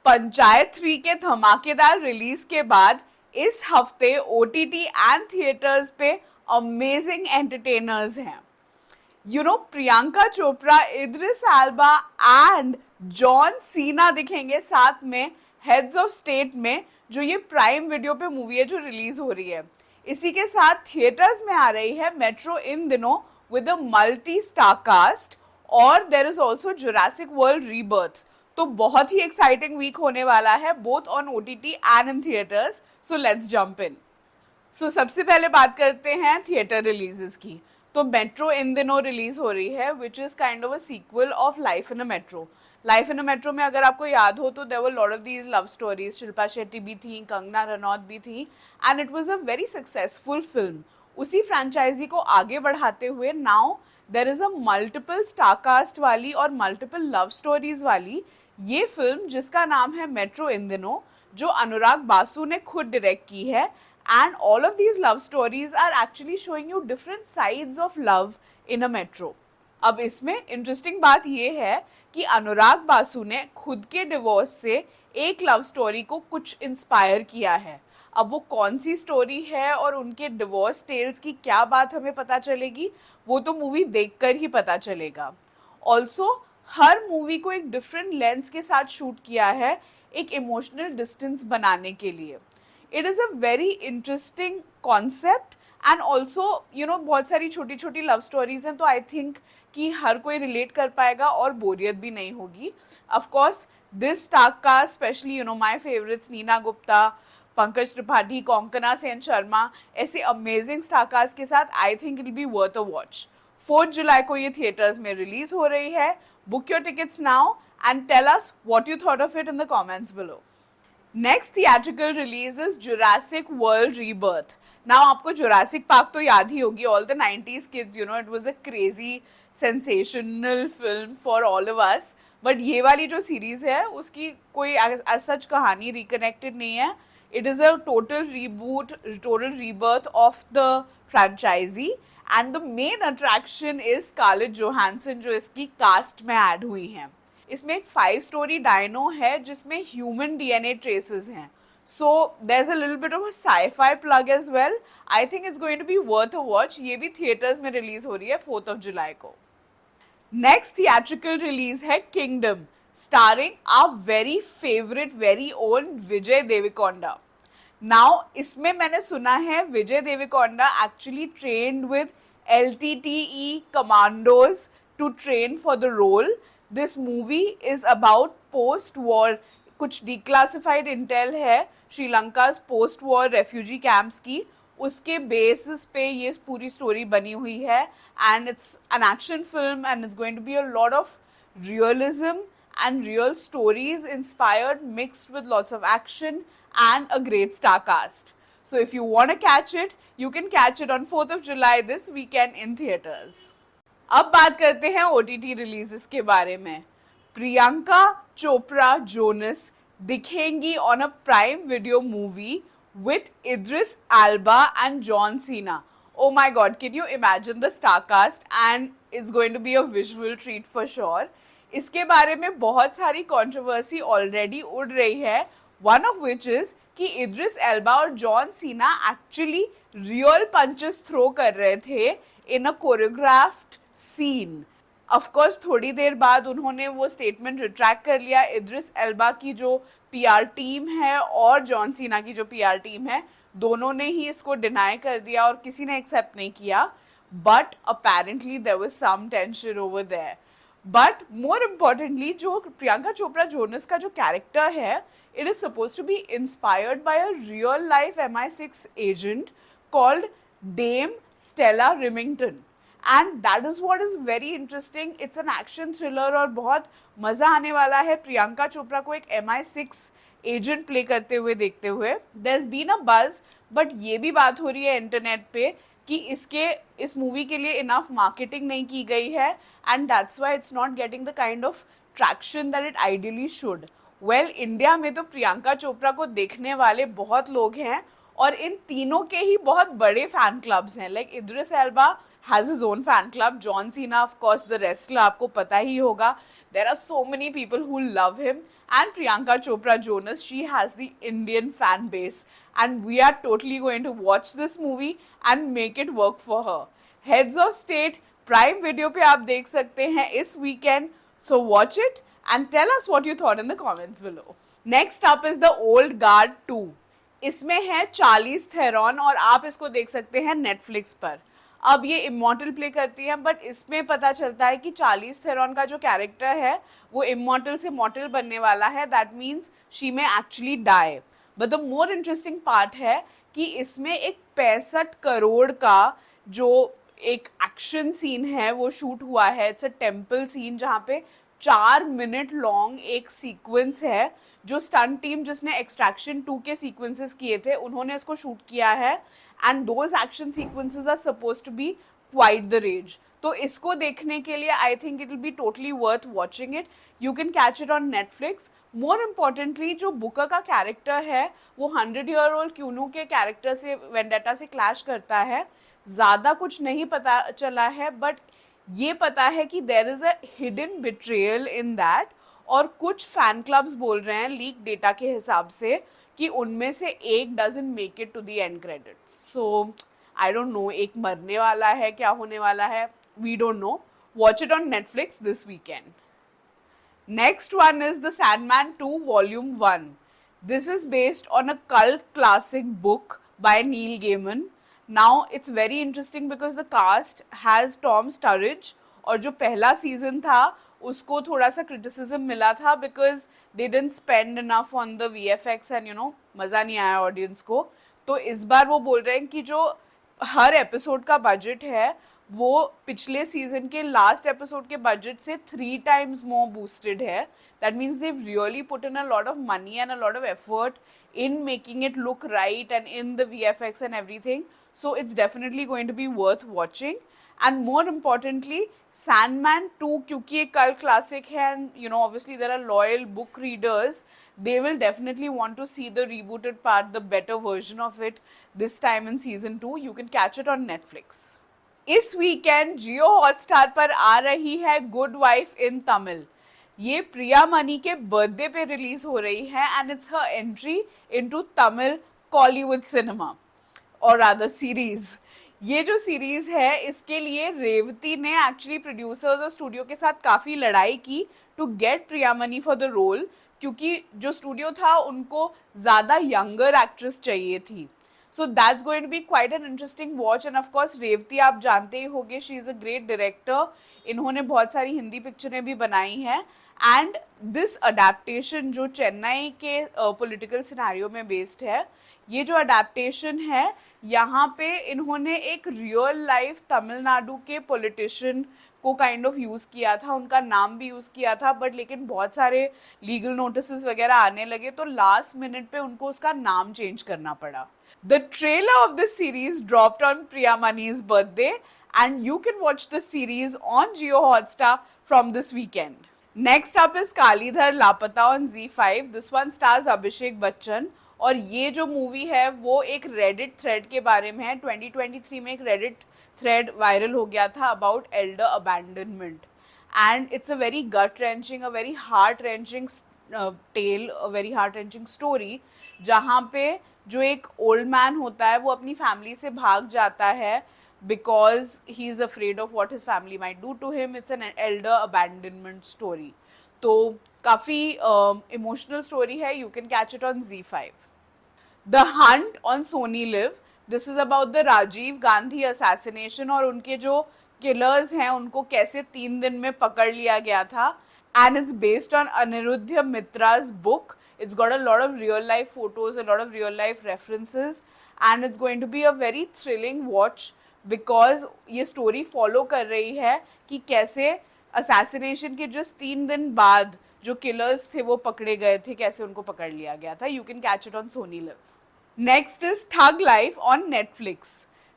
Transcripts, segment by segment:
पंचायत 3 के धमाकेदार रिलीज के बाद इस हफ्ते ओटीटी एंड थिएटर्स पे अमेजिंग एंटरटेनर्स हैं। Priyanka Chopra, Idris Elba and John Cena दिखेंगे साथ में हेड्स ऑफ स्टेट में, जो ये प्राइम वीडियो पे मूवी है जो रिलीज हो रही है। इसी के साथ थिएटर्स में आ रही है Metro In Dino with a multi star cast, और there is also Jurassic World Rebirth. तो बहुत ही एक्साइटिंग वीक होने वाला है both on OTT and in theatres. So let's jump in. सबसे पहले बात करते हैं थिएटर रिलीजेस की। तो मेट्रो इन दिनों रिलीज हो रही है, which is kind of a sequel of life in a metro. Life in a metro में अगर आपको याद हो तो there were lot of these love stories. Shilpa Shetty भी थी, कंगना रनौत भी थी, and it was a very successful film. उसी फ्रेंचाइजी को आगे बढ़ाते हुए now there is a multiple star cast वाली और मल्टीपल लव स्टोरीज वाली ये फिल्म, जिसका नाम है मेट्रो इन दिनों, जो अनुराग बासु ने खुद डायरेक्ट की है। And all of these love stories are actually showing you different sides of love in a metro. अब इसमें इंटरेस्टिंग बात यह है कि अनुराग बासु ने खुद के डिवोर्स से एक लव स्टोरी को कुछ इंस्पायर किया है। अब वो कौन सी स्टोरी है और उनके डिवोर्स टेल्स की क्या बात हमें पता चलेगी, वो तो मूवी देखकर ही पता चलेगा। ऑल्सो हर मूवी को एक डिफरेंट लेंस के साथ शूट किया है, एक इमोशनल डिस्टेंस बनाने के लिए। It is a very interesting concept and also बहुत सारी छोटी छोटी लव स्टोरीज हैं, तो आई थिंक कि हर कोई रिलेट कर पाएगा और बोरियत भी नहीं होगी। Of course this star cast, specially my favourites Neena Gupta, Pankaj Tripathi, Konkona Sen Sharma, ऐसे अमेजिंग स्टार कास्ट के साथ I think it will be worth a watch. 4 जुलाई को ये थिएटर्स में रिलीज हो रही है। Book your tickets now and tell us what you thought of it in the comments below. Next theatrical release is Jurassic World Rebirth. Now आपको Jurassic Park तो याद ही होगी, all the 90s kids, it was a crazy sensational film for all of us. But ये वाली जो series है उसकी कोई एज सच कहानी रिकनेक्टेड नहीं है। It is a total reboot, total rebirth of the franchise, and the main attraction is Scarlett Johansson, जो इसकी कास्ट में ऐड हुई हैं। इसमें एक 5 स्टोरी डायनो है जिसमें ह्यूमन डीएनए ट्रेसेस हैं। So there is a little bit of a sci-fi plug as well. I think it's going to be worth a watch. ये भी थिएटर्स में रिलीज हो रही है 4 जुलाई को। नेक्स्ट थिएट्रिकल रिलीज है Kingdom, starring our very favourite, very own Vijay Deverakonda. Now इसमें मैंने सुना है Vijay Deverakonda actually trained with LTTE commandos to train for the role. This movie is about post-war, कुछ declassified intel है Sri Lanka post war refugee camps की, उसके basis पे ये पूरी स्टोरी बनी हुई है। And it's an action film and it's going to be a lot of realism and real stories inspired, mixed with lots of action and a great star cast. So if you want to catch it, you can catch it on 4th of July this weekend in theaters. अब बात करते हैं OTT releases के बारे में। Priyanka Chopra Jonas दिखेंगी on a prime video movie with Idris Elba and John Cena. Oh my god, can you imagine the star cast? And it's going to be a visual treat for sure. इसके बारे में बहुत सारी controversy already उड़ रही है, one of which is कि Idris Elba और John Cena actually real punches throw कर रहे थे in a choreographed scene. Of course थोड़ी देर बाद उन्होंने वो स्टेटमेंट रिट्रैक्ट कर लिया। इद्रिस एल्बा की जो पीआर टीम है और जॉन सीना की जो पीआर टीम है, दोनों ने ही इसको डिनाई कर दिया और किसी ने एक्सेप्ट नहीं किया। But apparently there was some tension over there. But more importantly जो प्रियंका चोपड़ा जोनस का जो कैरेक्टर है, it is supposed to be inspired by a real life MI6 agent called Dame Stella Remington. And that is what is very interesting. It's an action thriller और बहुत मज़ा आने वाला है प्रियंका चोपड़ा को एक MI6 एजेंट प्ले करते हुए देखते हुए। There's been a buzz, but ये भी बात हो रही है इंटरनेट पे कि इस मूवी के लिए इनफ मार्केटिंग नहीं की गई है, and that's why it's not getting the kind of traction that it ideally should. Well, India में तो प्रियंका चोपड़ा को देखने वाले बहुत लोग हैं और इन तीनों के ही बहुत बड़े फैन क्लब्स हैं। Like Idris Elba has his own fan club. John Cena, of course, the wrestler, आपको पता ही होगा. There are so many people who love him. And Priyanka Chopra Jonas, she has the Indian fan base. And we are totally going to watch this movie and make it work for her. Heads of State, Prime Video पे आप देख सकते हैं इस weekend. So watch it and tell us what you thought in the comments below. Next up is The Old Guard 2. इसमें है Charlie's Theron और आप इसको देख सकते हैं नेटफ्लिक्स पर. अब ये इमॉर्टल प्ले करती है, बट इसमें पता चलता है कि चार्लीज थेरॉन का जो कैरेक्टर है वो इमॉर्टल से मॉर्टल बनने वाला है. That means she may actually die. But the more interesting part है कि इसमें एक 65 करोड़ का जो एक एक्शन सीन है वो शूट हुआ है. इट्स अ टेम्पल सीन जहाँ पे 4 मिनट लॉन्ग एक सीक्वेंस है. जो स्टंट टीम जिसने एक्सट्रैक्शन 2 के सीक्वेंसेस किए थे उन्होंने इसको शूट किया है. And those action sequences are suppose to be quite the range. तो इसको देखने के लिए I think it will be totally worth watching it. You can catch it on Netflix. More importantly जो बुका का कैरेक्टर है वो 100-year-old क्यूनू के कैरेक्टर से वेंडेटा से क्लैश करता है. ज़्यादा कुछ नहीं पता चला है, बट ये पता है कि there is a hidden betrayal in that. और कुछ फैन क्लब्स बोल रहे हैं लीक डेटा के हिसाब से कि उनमें से एक doesn't make it to the end credits. So I don't know एक मरने वाला है, क्या होने वाला है, we don't know. Watch it on Netflix this weekend. Next one is The Sandman 2 Volume 1. This is based on a cult classic book by Neil Gaiman. Now it's very interesting because the cast has Tom Sturridge और जो पहला season था उसको थोड़ा सा criticism मिला था because they didn't spend enough on the VFX and you know मज़ा नहीं आया ऑडियंस को. तो इस बार वो बोल रहे हैं कि जो हर एपिसोड का बजट है वो पिछले सीजन के लास्ट एपिसोड के बजट से 3 times more boosted है. That means they've really put in a lot of money and a lot of effort in making it look right and in the VFX and everything. So it's definitely going to be worth watching. And more importantly, Sandman 2 क्योंकि एक cult classic है and you know obviously there are loyal book readers, they will definitely want to see the rebooted part, the better version of it this time in season 2. You can catch it on Netflix. इस weekend जियो Hotstar पर आ रही है good wife इन तमिल. ये प्रिया money के birthday पे release हो रही है and it's her entry into Tamil Kollywood cinema और रादर सीरीज. ये जो सीरीज है इसके लिए रेवती ने एक्चुअली प्रोड्यूसर्स और स्टूडियो के साथ काफ़ी लड़ाई की to get Priyamani for the role, क्योंकि जो स्टूडियो था उनको ज़्यादा यंगर एक्ट्रेस चाहिए थी. So that's going to be quite an interesting watch. And of course Revati आप जानते ही होंगे, she is a great director. इन्होंने बहुत सारी हिंदी पिक्चरें भी बनाई हैं. एंड दिस अडेप्टेशन जो चेन्नई के पॉलिटिकल सिनेरियो में बेस्ड है, ये जो अडेप्टेशन है यहाँ पे इन्होंने एक रियल लाइफ तमिलनाडु के पॉलिटिशियन को काइंड ऑफ यूज़ किया था, उनका नाम भी यूज़ किया था, बट लेकिन बहुत सारे लीगल नोटिस वगैरह आने लगे तो लास्ट मिनट पे उनको उसका नाम चेंज करना पड़ा. The trailer of this series dropped on Priya Mani's birthday and you can watch the series on Jio Hotstar from this weekend. Next up is Kalidhar Lapata on ZEE5. This one stars Abhishek Bachchan और ये जो movie है वो एक Reddit thread के बारे में है. 2023 में एक रेडिट थ्रेड वायरल हो गया था about elder abandonment and it's a very gut wrenching, a very heart wrenching tale, a very heart wrenching story जहाँ पे जो एक ओल्ड मैन होता है वो अपनी फैमिली से भाग जाता है because he is afraid of what his family might do to him. It's an elder abandonment story. तो काफ़ी इमोशनल स्टोरी है. You can catch it on ZEE5. The hunt on Sony Liv. This is about the Rajiv Gandhi assassination और उनके जो killers हैं उनको कैसे 3 दिन में पकड़ लिया गया था. And it's based on Aniruddha Mitra's book. It's got a lot of real life photos, a lot of real life references and it's going to be a very thrilling watch because ये story follow कर रही है कि कैसे assassination के just 3 दिन बाद जो killers थे वो पकड़े गए थे, कैसे उनको पकड़ लिया गया था. You can catch it on Sony Live. Next is Thug Life on Netflix.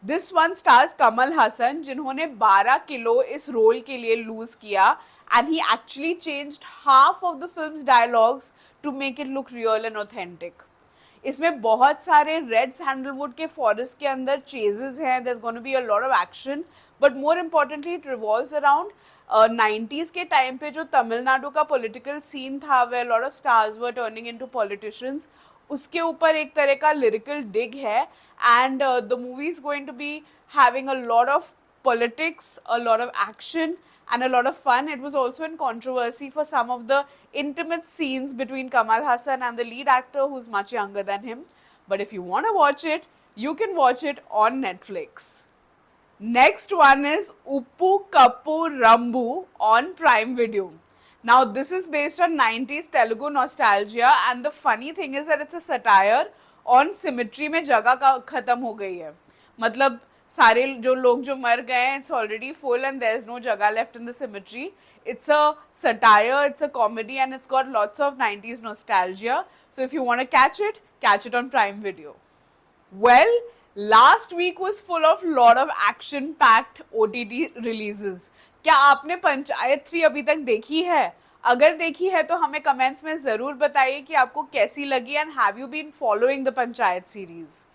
This one stars Kamal Haasan जिन्होंने 12 किलो इस रोल के लिए लूज़ किया and he actually changed half of the film's dialogues to make it look real and authentic. इसमें बहुत सारे red sandalwood के forest के अंदर चेजेस हैं. there's going to be a lot of action but more importantly it revolves around 90s के time पे जो तमिलनाडु का पॉलिटिकल सीन था, where lot of stars were turning into politicians, उसके ऊपर एक तरह का लिरिकल डिग है. And the movie is going to be having a lot of politics, a lot of action, and a lot of fun. It was also in controversy for some of the intimate scenes between Kamal Hassan and the lead actor, who's much younger than him. But if you want to watch it, you can watch it on Netflix. Next one is Uppu Kappu Rambu on Prime Video. Now, this is based on 90s Telugu nostalgia, and the funny thing is that it's a satire on symmetry में जगह का खत्म हो गई है. मतलब सारे जो लोग जो मर गए हैं, it's already full and there's no जगह left in the cemetery. It's a satire, it's a comedy, and it's got lots of 90s nostalgia. So if you want to catch it on Prime Video. Well, last week was full of lot of action-packed OTT releases. क्या आपने पंचायत 3 अभी तक देखी है? अगर देखी है तो हमें कमेंट्स में ज़रूर बताइए कि आपको कैसी लगी and have you been following the Panchayat series.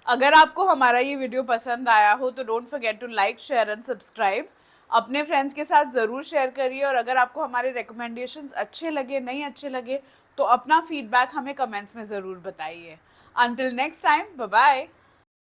अगर आपको हमारा ये वीडियो पसंद आया हो तो don't forget to like, share and subscribe. अपने फ्रेंड्स के साथ ज़रूर शेयर करिए, और अगर आपको हमारे रिकमेंडेशंस अच्छे लगे, नहीं अच्छे लगे, तो अपना फीडबैक हमें कमेंट्स में ज़रूर बताइए. Until next time, bye bye.